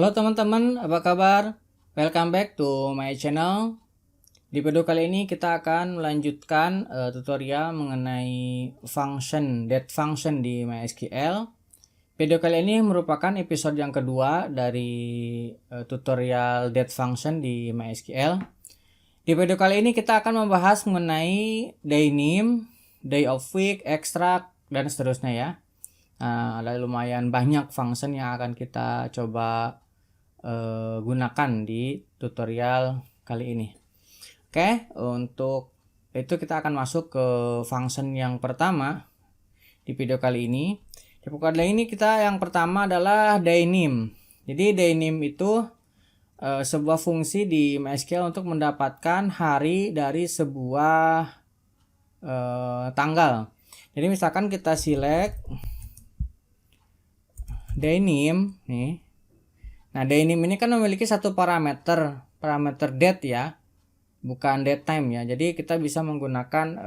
Halo teman-teman, apa kabar? Welcome back to my channel. Di video kali ini kita akan melanjutkan tutorial mengenai date function di MySQL. Video kali ini merupakan episode yang kedua dari tutorial date function di MySQL. Di video kali ini kita akan membahas mengenai day name, day of week, extract, dan seterusnya ya. Ada lumayan banyak function yang akan kita coba gunakan di tutorial kali ini. Oke, untuk itu kita akan masuk ke function yang pertama di video kali ini. Di video kali ini kita yang pertama adalah day name. Jadi day name itu sebuah fungsi di MySQL untuk mendapatkan hari dari sebuah tanggal. Jadi misalkan kita select day name nih. Nah, day name ini kan memiliki satu parameter date ya, bukan date time ya. Jadi kita bisa menggunakan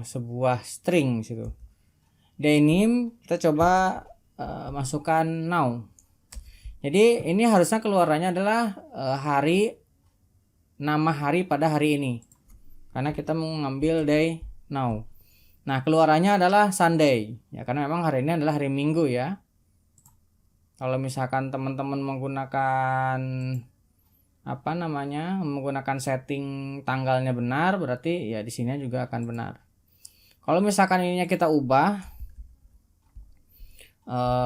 sebuah string situ. Day name kita coba masukkan now. Jadi ini harusnya keluarannya adalah nama hari pada hari ini, karena kita mengambil day now. Nah, keluarannya adalah Sunday ya, karena memang hari ini adalah hari Minggu ya. Kalau misalkan teman-teman menggunakan menggunakan setting tanggalnya benar, berarti ya di sini juga akan benar. Kalau misalkan ininya kita ubah,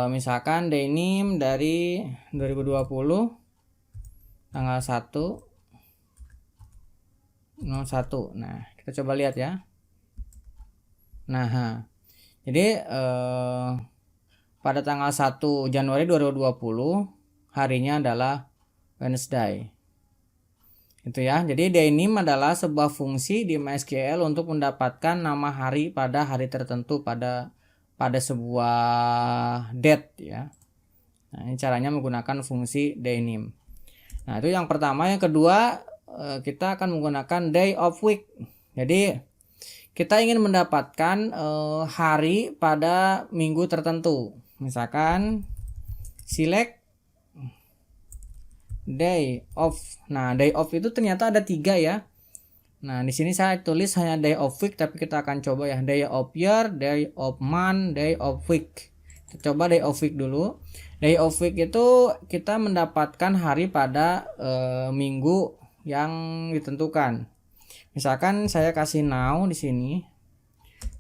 misalkan day name dari 2020 tanggal 1/01. Nah, kita coba lihat ya. Nah, jadi pada tanggal 1 Januari 2020 harinya adalah Wednesday. Itu ya. Jadi day name adalah sebuah fungsi di MySQL untuk mendapatkan nama hari pada hari tertentu pada sebuah date ya. Nah, ini caranya menggunakan fungsi day name. Nah, itu yang pertama. Yang kedua, kita akan menggunakan day of week. Jadi kita ingin mendapatkan hari pada minggu tertentu. Misalkan select day of. Nah, day of itu ternyata ada 3 ya. Nah, di sini saya tulis hanya day of week, tapi kita akan coba ya, day of year, day of month, day of week. Kita coba day of week dulu. Day of week itu kita mendapatkan hari pada minggu yang ditentukan. Misalkan saya kasih now di sini.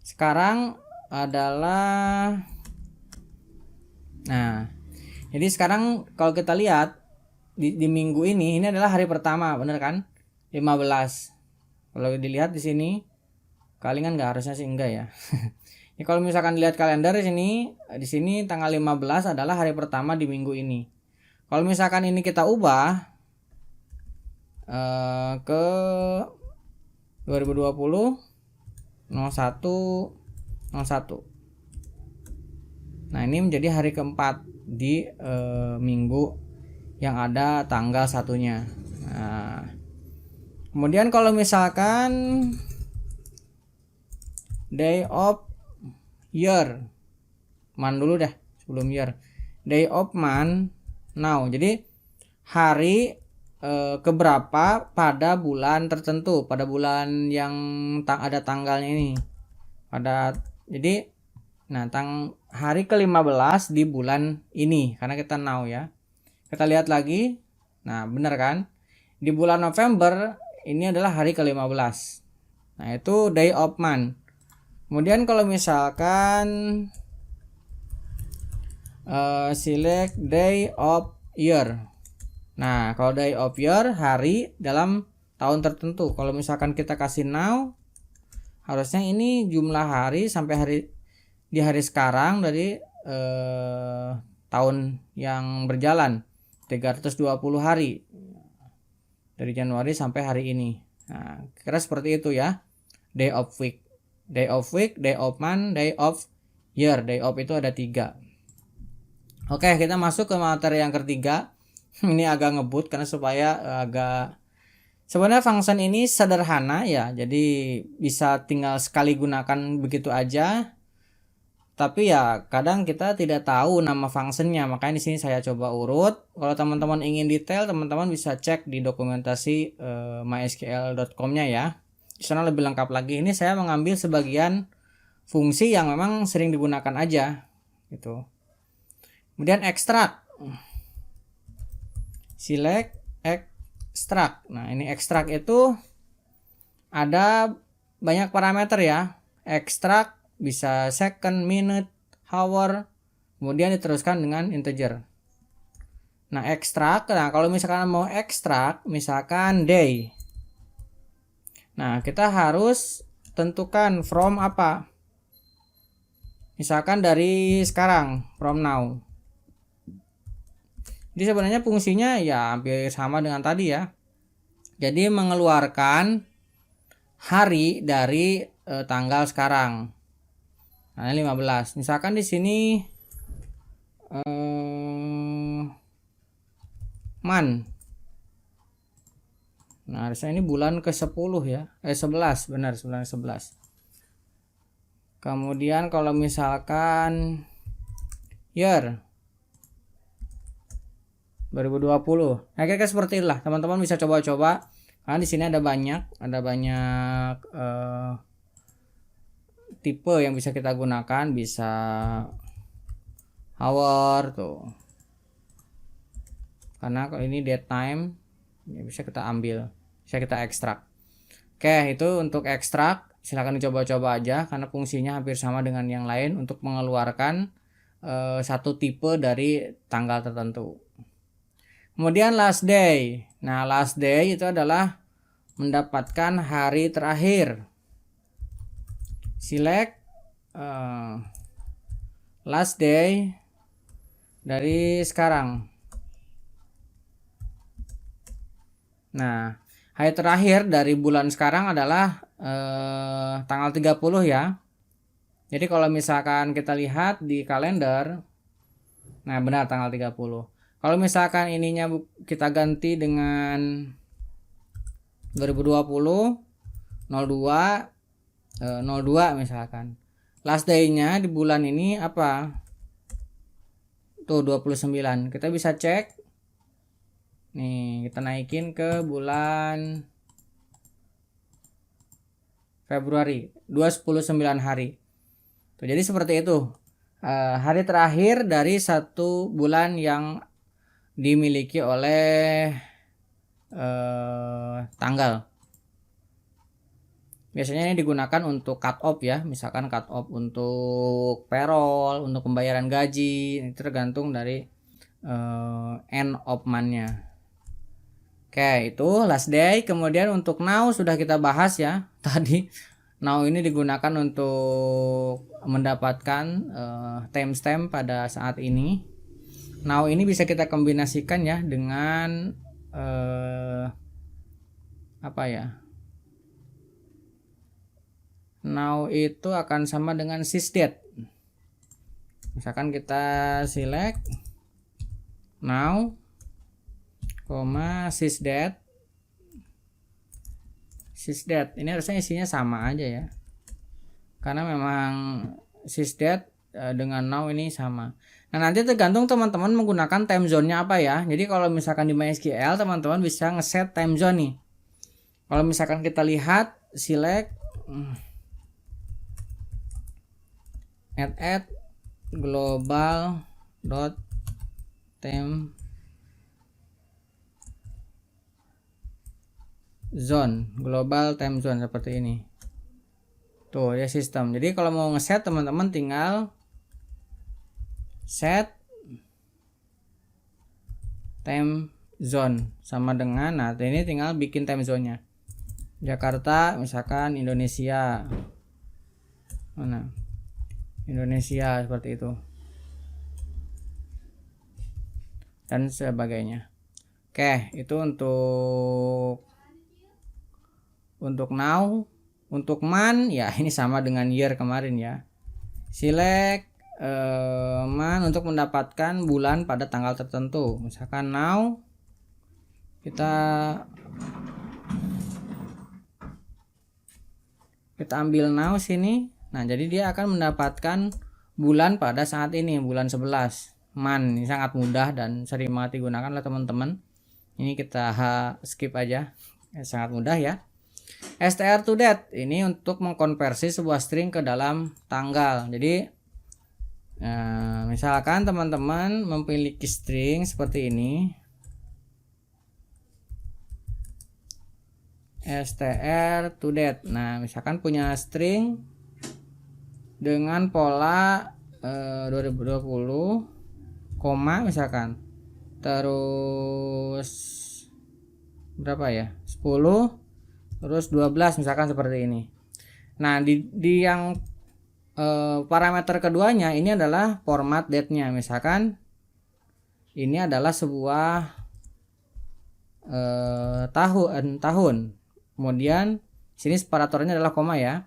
Sekarang adalah, nah, jadi sekarang kalau kita lihat di minggu ini adalah hari pertama, bener kan? 15. Kalau dilihat di sini, kalian nggak, harusnya sih enggak ya. Ini kalau misalkan dilihat kalender di sini tanggal 15 adalah hari pertama di minggu ini. Kalau misalkan ini kita ubah ke 2020 01/01. Nah, ini menjadi hari keempat di minggu yang ada tanggal 1-nya. Nah, kemudian kalau misalkan day of year, month dulu dah sebelum year. Day of month now. Jadi hari keberapa pada bulan tertentu, pada bulan yang ada tanggalnya ini. Jadi hari ke-15 di bulan ini, karena kita now ya. Kita lihat lagi. Nah, benar kan? Di bulan November ini adalah hari ke-15. Nah, itu day of month. Kemudian kalau misalkan select day of year. Nah, kalau day of year, hari dalam tahun tertentu. Kalau misalkan kita kasih now, harusnya ini jumlah hari sampai di hari sekarang dari tahun yang berjalan, 320 hari dari Januari sampai hari ini. Nah, kira seperti itu ya. Day of week, day of month, day of year. Day of itu ada 3. Oke, kita masuk ke materi yang ketiga. Ini agak ngebut karena supaya sebenarnya function ini sederhana ya. Jadi bisa tinggal sekali gunakan begitu aja. tapi ya kadang kita tidak tahu nama functionnya, makanya di sini saya coba urut. Kalau teman-teman ingin detail, teman-teman bisa cek di dokumentasi mysql.com-nya ya. Di sana lebih lengkap lagi. Ini saya mengambil sebagian fungsi yang memang sering digunakan aja gitu. Kemudian ekstrak, select ekstrak. Nah, ini ekstrak itu ada banyak parameter ya. Ekstrak bisa second, minute, hour, kemudian diteruskan dengan integer. Nah, ekstrak, nah kalau misalkan mau ekstrak, misalkan day. Nah, kita harus tentukan from apa. Misalkan dari sekarang, from now. Jadi sebenarnya fungsinya ya hampir sama dengan tadi ya. Jadi mengeluarkan hari dari tanggal sekarang. Nah, 15. Misalkan di sini man. Nah, harusnya ini bulan ke-10 ya. 11, benar, bulan 11. Kemudian kalau misalkan year 2020. Nah, kira-kira seperti itulah. Teman-teman bisa coba-coba. Karena di sini ada banyak tipe yang bisa kita gunakan, bisa hour tuh. Karena kalau ini date time ya bisa kita ambil, bisa kita ekstrak. Oke, itu untuk ekstrak. Silahkan dicoba-coba aja karena fungsinya hampir sama dengan yang lain untuk mengeluarkan satu tipe dari tanggal tertentu. Kemudian last day. Nah, last day itu adalah mendapatkan hari terakhir. Select last day dari sekarang. Nah, hari terakhir dari bulan sekarang adalah tanggal 30 ya. Jadi kalau misalkan kita lihat di kalender, nah benar tanggal 30. Kalau misalkan ininya kita ganti dengan 2020 02 02 misalkan. Last day-nya di bulan ini apa? Tuh 29. Kita bisa cek. Nih, kita naikin ke bulan Februari. 219 hari. Tuh, jadi seperti itu. Hari terakhir dari satu bulan yang dimiliki oleh tanggal. Biasanya ini digunakan untuk cut off ya, misalkan cut off untuk payroll, untuk pembayaran gaji, ini tergantung dari end of month-nya. Oke, itu last day. Kemudian untuk now sudah kita bahas ya tadi. Now ini digunakan untuk mendapatkan timestamp pada saat ini. Now ini bisa kita kombinasikan ya dengan apa ya? Now itu akan sama dengan sysdate. Misalkan kita select now, sysdate. Sysdate ini harusnya isinya sama aja ya. Karena memang sysdate dengan now ini sama. Nah, nanti tergantung teman-teman menggunakan time zone-nya apa ya. Jadi kalau misalkan di MySQL teman-teman bisa ngeset time zone nih. Kalau misalkan kita lihat select add global dot time zone, global time zone seperti ini. Tuh ya sistem. Jadi kalau mau ngeset teman-teman tinggal set time zone sama dengan, nah ini tinggal bikin time zone-nya. Jakarta misalkan Indonesia. Mana? Indonesia seperti itu. Dan sebagainya. Oke, itu untuk now. Untuk month ya ini sama dengan year kemarin ya. Select month untuk mendapatkan bulan pada tanggal tertentu. Misalkan now kita ambil now sini. Nah, jadi dia akan mendapatkan bulan pada saat ini, bulan 11. Man, ini sangat mudah dan sering banget digunakan oleh teman-teman. Ini kita skip aja. Sangat mudah ya. str to date ini untuk mengkonversi sebuah string ke dalam tanggal. Jadi misalkan teman-teman memiliki string seperti ini, str to date. Nah, misalkan punya string dengan pola 2020, koma misalkan, terus berapa ya, 10, terus 12 misalkan seperti ini. Nah, di yang parameter keduanya ini adalah format date-nya. Misalkan ini adalah sebuah tahun. Kemudian sini separatornya adalah koma ya.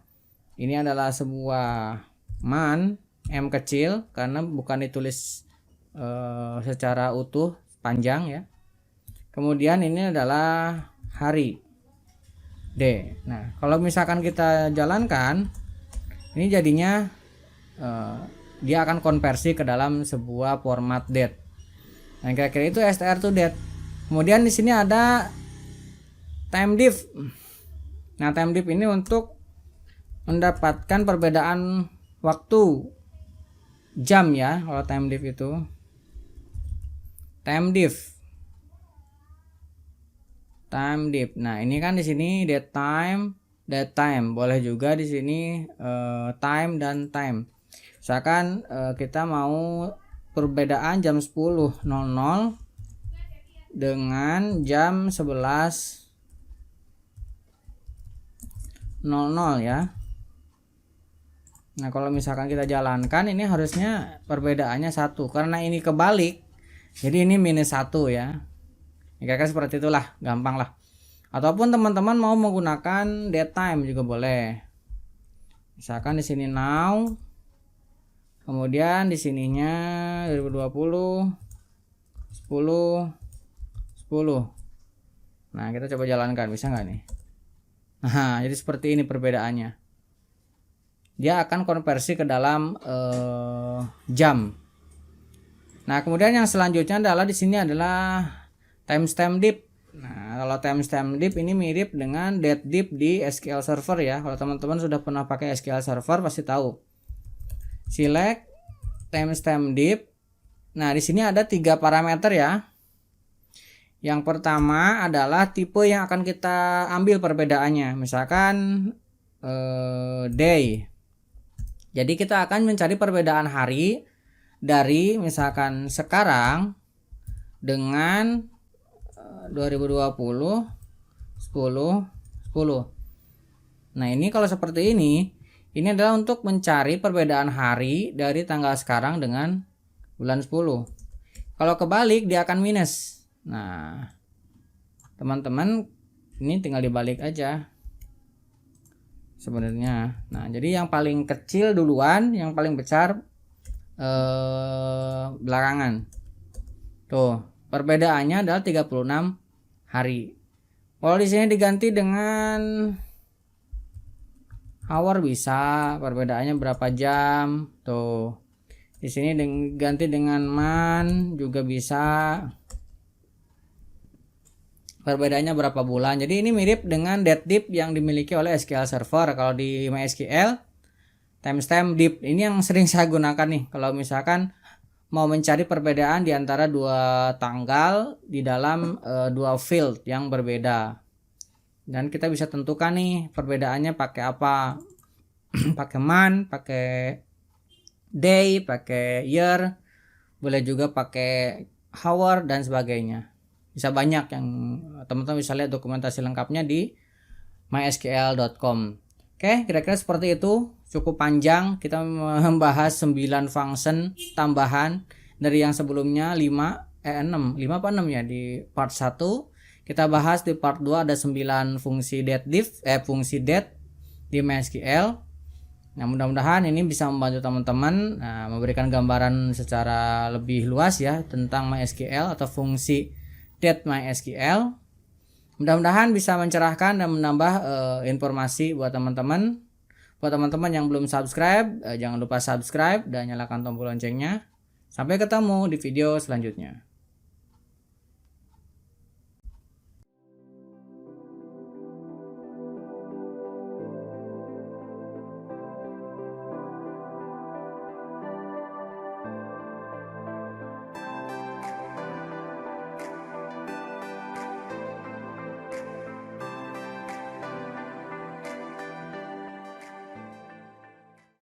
Ini adalah sebuah man, m kecil karena bukan ditulis secara utuh panjang ya. Kemudian ini adalah hari, d. Nah, kalau misalkan kita jalankan, ini jadinya dia akan konversi ke dalam sebuah format date. Nah, kira-kira itu str to date. Kemudian di sini ada time diff. Nah, time diff ini untuk mendapatkan perbedaan waktu jam ya. Kalau time diff itu time diff. Nah, ini kan di sini date time. Boleh juga di sini time dan time. Misalkan kita mau perbedaan jam 10.00 dengan jam 11.00 ya. Nah, kalau misalkan kita jalankan, ini harusnya perbedaannya 1 karena ini kebalik. Jadi ini -1 ya. Kira-kira seperti itulah, gampang lah. Ataupun teman-teman mau menggunakan date time juga boleh. Misalkan di sini now, kemudian di sininya 2020 10. Nah, kita coba jalankan, bisa nggak nih? Nah, jadi seperti ini perbedaannya. Dia akan konversi ke dalam jam. Nah, kemudian yang selanjutnya adalah di sini adalah timestamp diff. Nah, kalau timestamp diff ini mirip dengan date diff di SQL Server ya. Kalau teman-teman sudah pernah pakai SQL Server pasti tahu. Select timestamp diff. Nah, di sini ada 3 parameter ya. Yang pertama adalah tipe yang akan kita ambil perbedaannya. Misalkan day. Jadi kita akan mencari perbedaan hari dari misalkan sekarang dengan 2020 10. Nah, ini kalau seperti ini adalah untuk mencari perbedaan hari dari tanggal sekarang dengan bulan 10. Kalau kebalik dia akan minus. Nah, teman-teman ini tinggal dibalik aja sebenarnya. Nah, jadi yang paling kecil duluan, yang paling besar belakangan. Tuh, perbedaannya adalah 36 hari. Kalau di sini diganti dengan hour bisa, perbedaannya berapa jam. Tuh. Di sini diganti dengan man juga bisa. Perbedaannya berapa bulan. Jadi ini mirip dengan date diff yang dimiliki oleh SQL Server. Kalau di MySQL, timestamp diff ini yang sering saya gunakan nih. Kalau misalkan mau mencari perbedaan di antara 2 tanggal di dalam 2 field yang berbeda. Dan kita bisa tentukan nih perbedaannya pakai apa. Pakai month, pakai day, pakai year, boleh juga pakai hour dan sebagainya. Bisa banyak yang teman-teman bisa lihat dokumentasi lengkapnya di mysql.com. Oke, kira-kira seperti itu. Cukup panjang, kita membahas 9 function tambahan dari yang sebelumnya 6 apa 6 ya di part 1. Kita bahas di part 2 ada 9 fungsi fungsi date di MySQL. Nah, mudah-mudahan ini bisa membantu teman-teman memberikan gambaran secara lebih luas ya tentang MySQL atau fungsi date MySQL. Mudah-mudahan bisa mencerahkan dan menambah informasi buat teman-teman. Buat teman-teman yang belum subscribe, jangan lupa subscribe dan nyalakan tombol loncengnya. Sampai ketemu di video selanjutnya.